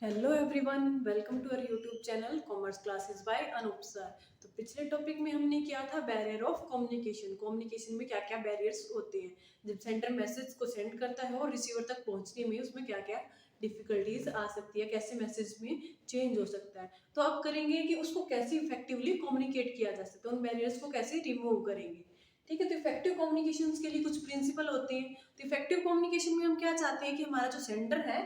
Hello everyone, welcome to our YouTube channel commerce classes by Anoop sir. तो पिछले topic में हमने किया था बैरियर ऑफ कम्युनिकेशन। कम्युनिकेशन में क्या क्या बैरियर्स होते हैं जब सेंडर मैसेज को सेंड करता है और रिसीवर तक पहुंचने में उसमें क्या क्या डिफिकल्टीज आ सकती है, कैसे मैसेज में चेंज हो सकता है। तो अब करेंगे कि उसको कैसे इफेक्टिवली कम्युनिकेट किया जा सकता है, उन बैरियर्स को कैसे रिमूव करेंगे। ठीक है, तो इफेक्टिव कम्युनिकेशन के लिए कुछ प्रिंसिपल होते हैं। तो इफेक्टिव कम्युनिकेशन में हम क्या चाहते हैं कि हमारा जो सेंडर है,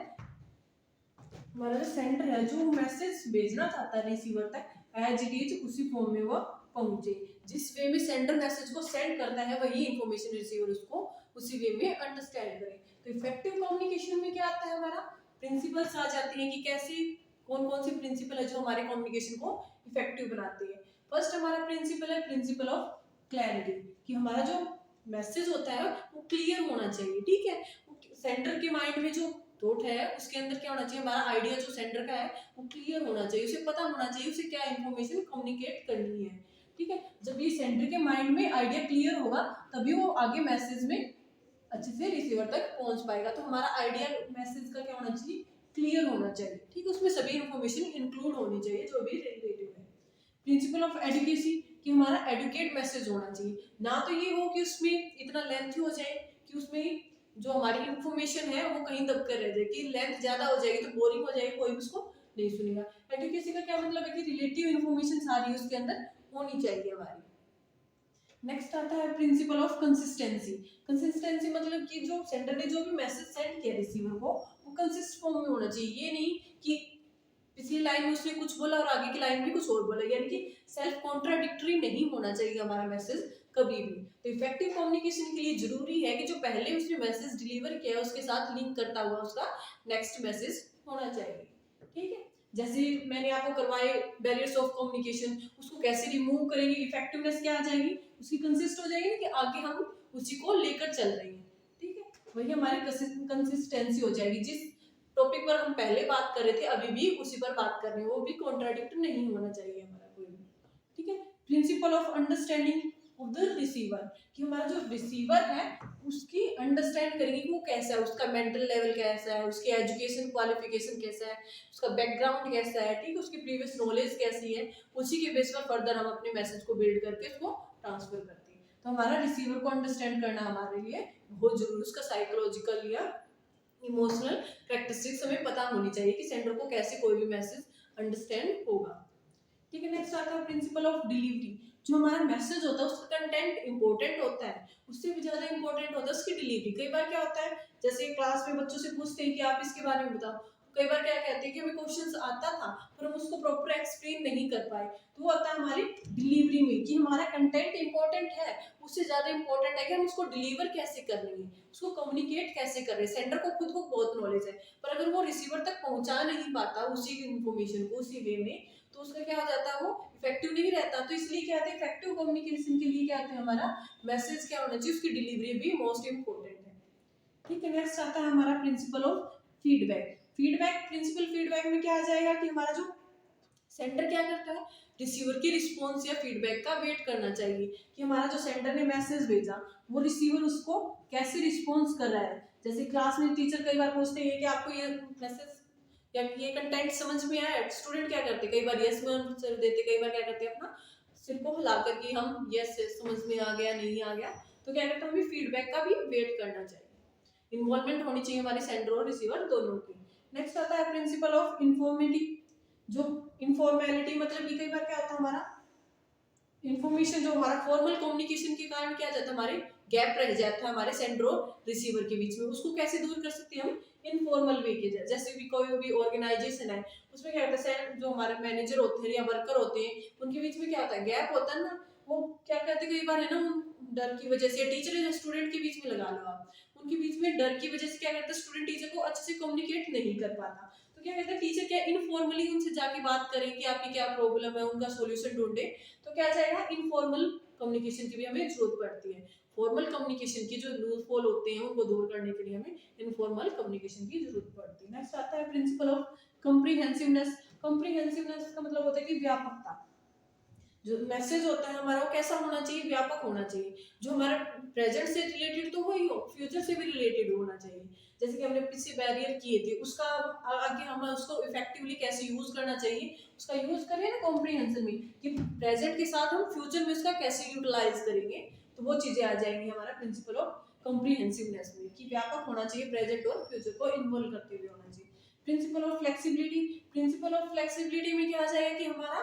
हमारा जो सेंडर है, जो मैसेज भेजना चाहता है रिसीवर तक एज इट इज उसी फॉर्म में वो पहुंचे। जिस वे में सेंडर मैसेज को सेंड करता है वही इंफॉर्मेशन रिसीवर उसको उसी वे में अंडरस्टैंड करे। तो इफेक्टिव कम्युनिकेशन में क्या आता है, हमारा प्रिंसिपल्स आ जाते हैं कि कैसे कौन कौन सी प्रिंसिपल है जो हमारे कम्युनिकेशन को इफेक्टिव बनाती है। फर्स्ट हमारा प्रिंसिपल है प्रिंसिपल ऑफ क्लैरिटी, कि हमारा जो मैसेज होता है वो क्लियर होना चाहिए। ठीक है, सेंडर के माइंड में जो थॉट है उसके अंदर क्या होना चाहिए, हमारा आइडिया जो सेंडर का है वो क्लियर होना चाहिए, उसे पता होना चाहिए उसे क्या इन्फॉर्मेशन कम्युनिकेट करनी है। ठीक है, जब ये सेंडर के माइंड में आइडिया क्लियर होगा तभी वो आगे मैसेज में अच्छे से रिसीवर तक पहुंच पाएगा। तो हमारा आइडिया मैसेज का क्या होना चाहिए, क्लियर होना चाहिए। ठीक है, उसमें सभी इन्फॉर्मेशन इंक्लूड होनी चाहिए जो भी रिलेटिव है। प्रिंसिपल ऑफ एडुकेसी, कि हमारा एडुकेट मैसेज होना चाहिए, ना तो ये हो कि उसमें इतना लेंथ हो जाए कि उसमें जो हमारी इंफॉर्मेशन है वो कहीं दब कर रह जाए, कि लेंथ ज्यादा हो जाएगी तो बोरिंग हो जाएगी, कोई भी उसको नहीं सुनेगा। एडुकेसी का क्या मतलब है कि रिलेटिव इंफॉर्मेशन सारी उसके अंदर होनी चाहिए हमारी। नेक्स्ट आता है प्रिंसिपल ऑफ कंसिस्टेंसी। कंसिस्टेंसी मतलब कि जो सेंडर ने जो भी मैसेज सेंड किया रिसीवर को वो कंसिस्ट फॉर्म में होना चाहिए। ये नहीं कि पिछली लाइन में उसने कुछ बोला और आगे की लाइन में कुछ और बोला, यानी कि सेल्फ कॉन्ट्राडिक्टरी नहीं होना चाहिए हमारा मैसेज कभी भी। तो इफेक्टिव कम्युनिकेशन के लिए जरूरी है कि जो पहले उसने मैसेज डिलीवर किया है उसके साथ लिंक करता हुआ उसका नेक्स्ट मैसेज होना चाहिए। ठीक है, जैसे मैंने आपको करवाए बैरियर्स ऑफ कम्युनिकेशन, उसको कैसे रिमूव करेंगे, इफेक्टिवनेस क्या आ जाएगी, उसकी कंसिस्ट हो जाएगी कि आगे हम उसी को लेकर चल रहे हैं। ठीक है, वही हमारी कंसिस्टेंसी हो जाएगी। जिस टॉपिक पर हम पहले बात कर रहे थे अभी भी उसी पर बात कर रहे हैं, वो भी कॉन्ट्राडिक्ट नहीं होना चाहिए हमारा कोई भी। ठीक है, principle of understanding of the receiver, कि हमारा जो रिसीवर है उसकी अंडरस्टैंड करेंगे कि वो कैसा है, उसका मेंटल लेवल कैसा है, उसकी एजुकेशन क्वालिफिकेशन कैसा है, उसका बैकग्राउंड कैसा है। ठीक है, उसकी प्रीवियस नॉलेज कैसी है, उसी के बेस पर फर्दर हम अपने मैसेज को बिल्ड करके उसको ट्रांसफर करते हैं। तो हमारा रिसीवर को अंडरस्टैंड करना हमारे लिए बहुत जरूरी, उसका साइकोलॉजिकल या इमोशनल कैरेक्टरिस्टिक्स हमें पता होनी चाहिए कि सेंडर को कैसे कोई भी मैसेज अंडरस्टैंड होगा। ठीक है, नेक्स्ट आता है प्रिंसिपल ऑफ डिलीवरी। जो हमारा मैसेज होता है उसका कंटेंट इंपॉर्टेंट होता है, उससे भी ज्यादा इंपॉर्टेंट होता है उसकी डिलीवरी। कई बार क्या होता है, जैसे क्लास में बच्चों से पूछते हैं कि आप इसके बारे में बताओ, कई बार क्या कहते हैं कि हमें क्वेश्चंस आता था पर हम उसको प्रॉपर एक्सप्लेन नहीं कर पाए। तो वो आता है हमारी डिलीवरी में, कि हमारा कंटेंट इंपॉर्टेंट है, उससे ज्यादा इंपॉर्टेंट है कि हम उसको डिलीवर कैसे कर रहे हैं, उसको कम्युनिकेट कैसे कर रहे हैं। सेंडर को खुद को बहुत नॉलेज है पर अगर वो रिसीवर तक पहुंचा नहीं पाता उसी इन्फॉर्मेशन को उसी वे में, तो उसका क्या हो जाता है, वो इफेक्टिव नहीं रहता। तो इसलिए क्या है, इफेक्टिव कम्युनिकेशन के लिए क्या है, हमारा मैसेज क्या होना चाहिए, उसकी डिलीवरी भी मोस्ट इंपोर्टेंट है। ठीक है, नेक्स्ट आता है हमारा principle of feedback. Feedback principle feedback में क्या आ जाएगा कि हमारा जो सेंडर क्या करता है, रिसीवर की रिस्पॉन्स या फीडबैक का वेट करना चाहिए, कि हमारा जो सेंडर ने मैसेज भेजा वो रिसीवर उसको कैसे रिस्पॉन्स कर रहा है। जैसे क्लास में टीचर कई बार पूछते हैं कि आपको ये मैसेज या ये कंटेंट समझ में आया, स्टूडेंट क्या करते कई बार यस में आंसर देते, कई बार क्या करते हैं अपना सिर को हिलाकर कि हम यस समझ में आ गया नहीं आ गया। तो क्या करते हैं, हमें फीडबैक का भी वेट करना चाहिए, इन्वॉल्वमेंट होनी चाहिए हमारे सेंडर और रिसीवर दोनों की। नेक्स्ट आता है प्रिंसिपल ऑफ इन्फॉर्मेटिव। जो इनफॉर्मेलिटी मतलब कि कई बार क्या होता है, हमारा इन्फॉर्मेशन जो हमारा फॉर्मल कम्युनिकेशन के कारण क्या जाता है, हमारे गैप रह जाता है हमारे सेंडर और रिसीवर के बीच में, उसको कैसे दूर कर सकते हैं हम, इनफॉर्मल वे के जैसे भी कोई भी ऑर्गेनाइजेशन है उसमें क्या होता है, जो हमारे मैनेजर होते हैं या वर्कर होते हैं उनके बीच में क्या होता है, गैप होता है ना। वो क्या कहते हैं कई बार है ना, डर की वजह से टीचर या स्टूडेंट के बीच में लगा लो आप, उनके बीच में डर की वजह से क्या करता है, स्टूडेंट टीचर को अच्छे से कम्युनिकेट नहीं कर पाता। तो क्या कहता है, टीचर क्या इनफॉर्मली उनसे जाके बात करें कि आपकी क्या प्रॉब्लम है, उनका सोल्यूशन ढूंढे। तो क्या जाएगा, इनफॉर्मल कम्युनिकेशन की भी हमें जरूरत पड़ती है। फॉर्मल कम्युनिकेशन की जो लूज फॉल होते हैं उनको दूर करने के लिए हमें इनफॉर्मल कम्युनिकेशन की जरूरत पड़ती है। नेक्स्ट आता है प्रिंसिपल ऑफ कॉम्प्रिहेंसिवनेस। कॉम्प्रिहेंसिवनेस का मतलब होता है कि व्यापकता, जो मैसेज होता है हमारा वो कैसा होना चाहिए, व्यापक होना चाहिए। जो हमारा प्रेजेंट से रिलेटेड तो हो ही हो, फ्यूचर से भी रिलेटेड होना चाहिए। जैसे कि हमने पीछे बैरियर किए थे, उसका आगे हम उसको इफेक्टिवली कैसे यूज करना चाहिए, उसका यूज करें ना कॉम्प्रिहेंशन में, कि प्रेजेंट के साथ हम फ्यूचर में उसका कैसे यूटिलाइज करेंगे। तो वो चीजें आ जाएंगी हमारा प्रिंसिपल ऑफ कॉम्प्रिहेंसिवनेस में, कि व्यापक होना चाहिए, प्रेजेंट और फ्यूचर को इन्वॉल्व करते हुए होना चाहिए। Principle of flexibility, principle of flexibility में क्या आ जाएगा कि हमारा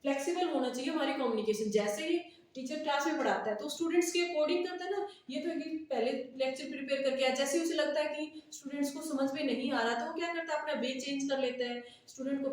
फ्लेक्सिबल होना चाहिए हमारी कम्युनिकेशन। जैसे ही टीचर क्लास में पढ़ाता है तो स्टूडेंट्स के अकॉर्डिंग करता है ना, ये तो है कि पहले लेक्चर प्रिपेयर करके आया, जैसे उसे लगता है कि स्टूडेंट्स को समझ में नहीं आ रहा तो वो क्या करता है, अपना वे चेंज कर लेता है, स्टूडेंट को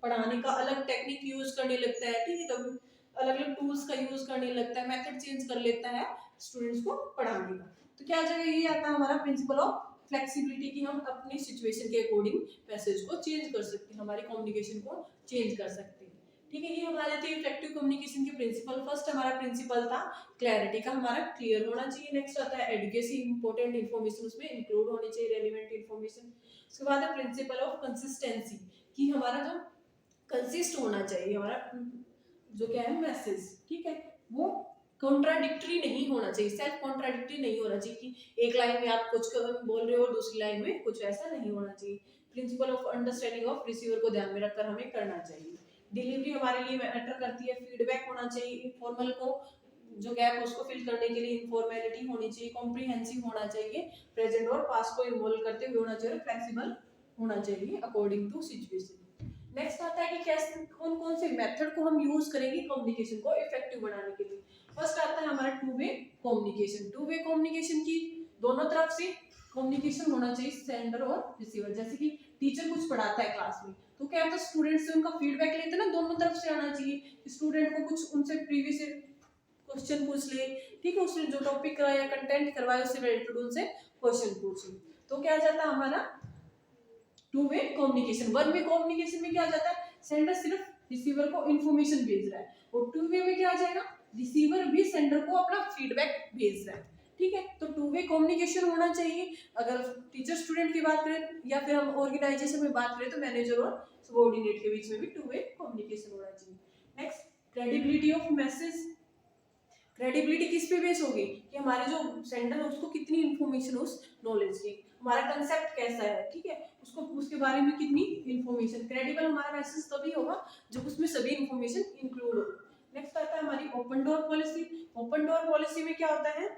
पढ़ाने का अलग टेक्निक यूज करने लगता है, ठीक है, कभी अलग अलग टूल्स का यूज करने लगता है, मेथड चेंज कर लेता है स्टूडेंट्स को पढ़ाने का। तो क्या जगह ये आता है हमारा प्रिंसिपल ऑफ फ्लेक्सिबिलिटी, कि हम अपनी सिचुएशन के अकॉर्डिंग मैसेज को चेंज कर सकते हैं, हमारी कम्युनिकेशन को चेंज कर सकते हैं। ठीक है, ये हमारे थे इफेक्टिव कम्युनिकेशन के प्रिंसिपल। फर्स्ट हमारा प्रिंसिपल था क्लैरिटी का, हमारा क्लियर होना चाहिए। नेक्स्ट आता है एडुकेसी, इंपॉर्टेंट इन्फॉर्मेशन उसमें इंक्लूड होनी चाहिए, रेलिवेंट इन्फॉर्मेशन। उसके बाद है प्रिंसिपल ऑफ कंसिस्टेंसी, कि हमारा जो कंसिस्ट होना चाहिए हमारा जो क्या है मैसेज, ठीक है, वो कॉन्ट्राडिक्टरी नहीं होना चाहिए, सेल्फ कॉन्ट्राडिक्टरी नहीं होना चाहिए, कि एक लाइन में आप कुछ बोल रहे हो और दूसरी लाइन में कुछ, ऐसा नहीं होना चाहिए। Principle of understanding of receiver को ध्यान में रखकर हमें करना चाहिए। डिलीवरी हमारे लिए मैटर करती है, फीडबैक होना चाहिए, इनफॉर्मल को जो गैप उसको फिल करने के लिए इनफॉर्मेलिटी होनी चाहिए, कॉम्प्रिहेंसिव होना चाहिए, प्रेजेंट और पास्ट को इन्वॉल्व करते हुए होना चाहिए, फ्लेक्सिबल होना चाहिए अकॉर्डिंग टू सिचुएशन। नेक्स्ट आता है कि कैसे कौन कौन से मेथड को हम यूज करेंगे कम्युनिकेशन को इफेक्टिव बनाने के लिए। फर्स्ट आता है हमारा two way communication. Two way communication की दोनों तरफ से कम्युनिकेशन होना चाहिए, सेंडर और रिसीवर। जैसे कि टीचर कुछ पढ़ाता है क्लास में तो क्या होता है, स्टूडेंट से उनका फीडबैक लेते हैं ना, दोनों तरफ से आना चाहिए। स्टूडेंट को कुछ उनसे प्रीवियस क्वेश्चन पूछ ले, ठीक है, उसने जो टॉपिक कराया कंटेंट करवाया उससे रिलेटेड उनसे क्वेश्चन पूछ ले, तो क्या जाता है हमारा two way communication. One way communication में क्या जाता है, सेंडर सिर्फ रिसीवर को इन्फॉर्मेशन भेज रहा है, और टू वे में क्या आ जाएगा, रिसीवर भी सेंडर को अपना फीडबैक भेज रहा है। ठीक है, तो टू वे कम्युनिकेशन होना चाहिए। अगर टीचर स्टूडेंट की बात करें या फिर हम ऑर्गेनाइजेशन में बात करें तो मैनेजर और सबऑर्डिनेट के बीच में भी टू वे कम्युनिकेशन होना चाहिए। Next, credibility of message. Credibility किस पे बेस होगी, कि हमारे जो सेंडर है उसको कितनी इन्फॉर्मेशन, उस नॉलेज की, हमारा कंसेप्ट कैसा है, ठीक है, उसको उसके बारे में कितनी इन्फॉर्मेशन। क्रेडिबल हमारा मैसेज तभी होगा जब उसमें सभी इन्फॉर्मेशन इंक्लूड हो। नेक्स्ट आता है हमारी open door policy. Open door policy में क्या होता है,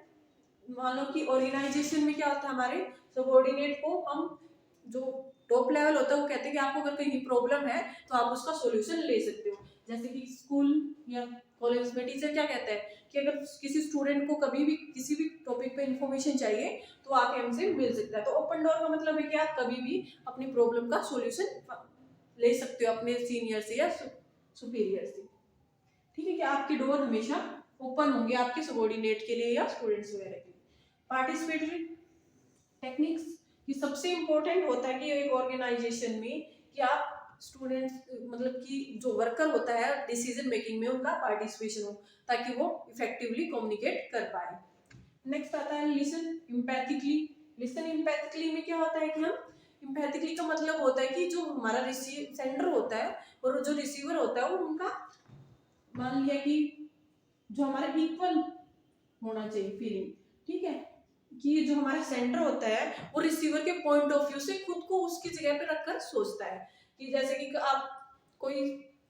मान लो कि ऑर्गेनाइजेशन में क्या होता है, हमारे सबऑर्डिनेट को हम जो टॉप लेवल होता है वो कहते हैं कि आपको अगर कहीं प्रॉब्लम है तो आप उसका सॉल्यूशन ले सकते हो। जैसे कि स्कूल या कॉलेज में टीचर क्या कहता है कि अगर किसी स्टूडेंट को कभी भी किसी भी टॉपिक पे इंफॉर्मेशन चाहिए तो आके हमसे मिल सकता है। तो ओपन डोर का मतलब है कि आप कभी भी अपनी प्रॉब्लम का सॉल्यूशन ले सकते हो अपने सीनियर से या सुपीरियर से। ठीक है, कि आपके डोर हमेशा ओपन होंगे आपके सबऑर्डिनेट के लिए या स्टूडेंट्स वगैरह के लिए। पार्टिसिपेटरी टेक्निक्स, ये सबसे इम्पोर्टेंट होता है कि एक ऑर्गेनाइजेशन में कि आप स्टूडेंट्स मतलब कि जो वर्कर होता है डिसीजन मेकिंग में उनका पार्टिसिपेशन हो, ताकि वो इफेक्टिवली कम्युनिकेट कर पाए। नेक्स्ट आता है लिसन इम्पैथिकली। लिसन इम्पैथिकली में क्या होता है कि हम इम्पैथिकली का मतलब होता है कि जो हमारा रिसीव सेंडर होता है और जो रिसीवर होता है वो उनका मान लिया कि जो हमारा इक्वल होना चाहिए फीलिंग। ठीक है, कि जो हमारा सेंटर होता है वो रिसीवर के पॉइंट ऑफ व्यू से खुद को उसकी जगह पे रखकर सोचता है। कि जैसे कि आप कोई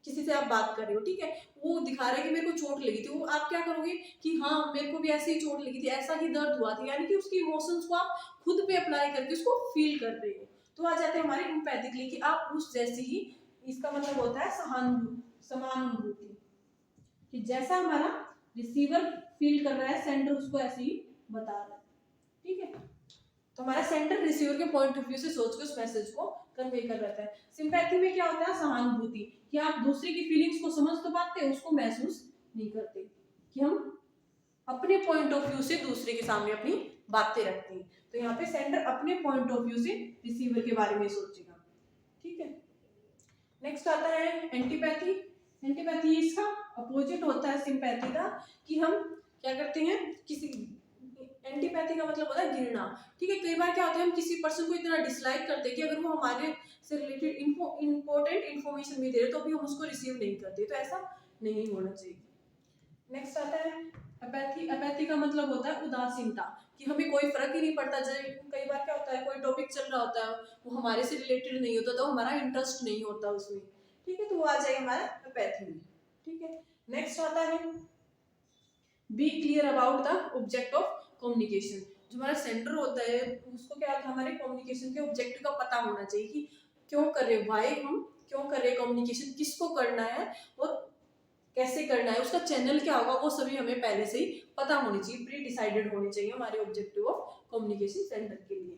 किसी से आप बात कर रहे हो, ठीक है, वो दिखा रहे कि मेरे को चोट लगी थी, वो आप क्या करोगे कि हाँ मेरे को भी ऐसे ही चोट लगी थी, ऐसा ही दर्द हुआ था, यानी कि उसकी इमोशंस को आप खुद पे अप्लाई करके उसको फील कर रहे हो। तो आ जाते हैं हमारे एम्पैथिकली कि आप उस जैसी ही, इसका मतलब होता है समानुभूति, कि जैसा हमारा रिसीवर फील कर रहा है सेंडर उसको ऐसे ही बता रहा है। ठीक है, तो हमारा सेंटर रिसीवर के पॉइंट ऑफ व्यू से सोच के उस मैसेज को कन्वे कर रहता है। सिंपैथी में क्या होता है, सहानुभूति, कि आप दूसरे की फीलिंग्स को समझ तो पाते हैं, उसको महसूस नहीं करते, कि हम अपने पॉइंट ऑफ व्यू से दूसरे के सामने अपनी बातें रखते हैं। तो यहाँ पे सेंडर अपने पॉइंट ऑफ व्यू से रिसीवर के बारे में सोचेगा। ठीक है, नेक्स्ट आता है एंटीपैथी। एंटीपैथी इसका अपोजिट होता है सिंपैथी का, कि हम क्या करते हैं किसी, एंटीपैथी का मतलब होता है घृणा। ठीक है, कई बार क्या होता है हम किसी पर्सन को इतना डिसलाइक करते हैं कि अगर वो हमारे से रिलेटेड इंपॉर्टेंट इन्फॉर्मेशन भी दे रहे तो भी हम उसको रिसीव नहीं करते। तो ऐसा नहीं होना चाहिए। नेक्स्ट आता है अपैथी। अपैथी का मतलब होता है उदासीनता, कि हमें कोई फर्क ही नहीं पड़ता। जब कई बार क्या होता है, कोई टॉपिक चल रहा होता है, वो हमारे से रिलेटेड नहीं होता, तो हमारा इंटरेस्ट नहीं होता उसमें, ठीक है, तो वो आ जाएगा हमारा अपैथी में, ठीक है। नेक्स्ट आता है be clear about the object of communication. जो हमारा सेंटर होता है उसको क्या होता है, हमारे कम्युनिकेशन के ऑब्जेक्ट का पता होना चाहिए कि क्यों कर रहे, वाई हम क्यों कर रहे कम्युनिकेशन, किसको करना है और कैसे करना है, उसका चैनल क्या होगा, वो सभी हमें पहले से ही पता होनी चाहिए, प्री डिसाइडेड होनी चाहिए हमारे ऑब्जेक्टिव ऑफ कम्युनिकेशन सेंटर के लिए।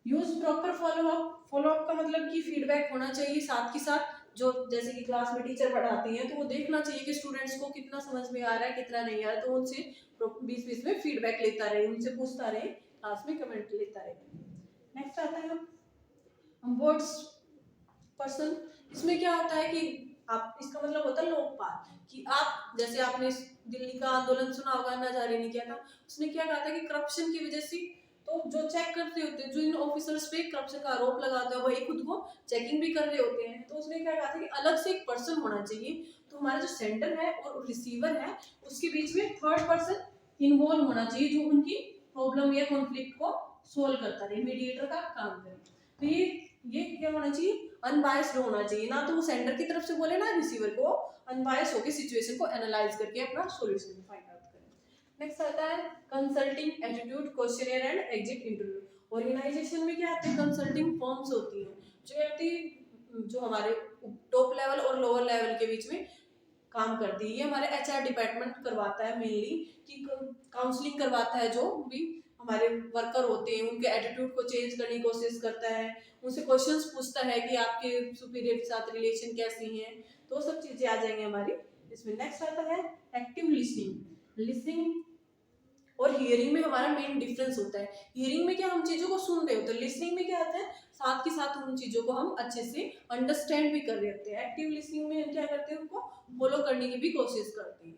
Use proper follow up. Follow up का मतलब कि फीडबैक होना चाहिए साथ के साथ, जो जैसे कि क्लास में टीचर पढ़ाती हैं तो वो देखना चाहिए कि स्टूडेंट्स को कितना समझ में आ रहा है कितना नहीं आ रहा है, तो उनसे बीच बीच में फीडबैक लेता रहे, उनसे पूछता रहे, क्लास में कमेंट लेता रहे। नेक्स्ट आता है वर्ड्स पर्सन। इसमें क्या होता है कि आप, इसका मतलब होता है लोकपाल, कि आप जैसे आपने दिल्ली का आंदोलन सुना होगा, अन्ना हजारे ने किया था, उसने क्या कहा था कि करप्शन की वजह से, तो जो चेक करते होते हैं, जो इन ऑफिसर्स पे करप्शन का आरोप लगाते हैं, वही खुद को चेकिंग भी कर रहे होते हैं, तो उसने क्या कहा था कि अलग से एक पर्सन होना चाहिए, तो हमारा जो सेंडर है और रिसीवर है उसके बीच में थर्ड पर्सन इन्वॉल्व होना चाहिए, जो उनकी प्रॉब्लम या कॉन्फ्लिक्ट को सोल्व करता रहे, मीडिएटर का काम करे। तो ये क्या होना चाहिए, अनबायस्ड होना चाहिए, ना तो वो सेंडर की तरफ से बोले ना रिसीवर को, अनबायस्ड होकर सिचुएशन को एनालाइज करके अपना सॉल्यूशन फाइंड आउट करें। नेक्स्ट आता है consulting attitude questionnaire and exit interview. Organisation में क्या आते हैं, कंसल्टिंग फर्म्स होती हैं जो हमारे टॉप लेवल और लोअर लेवल के बीच में काम करती है। ये हमारे एचआर डिपार्टमेंट करवाता है मेनली, कि काउंसलिंग करवाता है, जो भी हमारे वर्कर होते हैं उनके एटीट्यूड को चेंज करने की कोशिश करता है, उनसे क्वेश्चंस पूछता है कि आपके सुपीरियर के साथ रिलेशन कैसी हैं, तो सब चीजें आ जाएंगी हमारी इसमें। नेक्स्ट आता है एक्टिव लिसनिंग। लिसनिंग और हियरिंग में हमारा मेन डिफरेंस होता है। हियरिंग में क्या हम चीजों को सुन रहे होते हैं, लिसनिंग में क्या होता है साथ के साथ उन चीजों को हम अच्छे से अंडरस्टैंड भी कर रहे होते हैं। एक्टिव लिसनिंग में हम क्या करते हैं, उनको फॉलो करने की भी कोशिश करते हैं।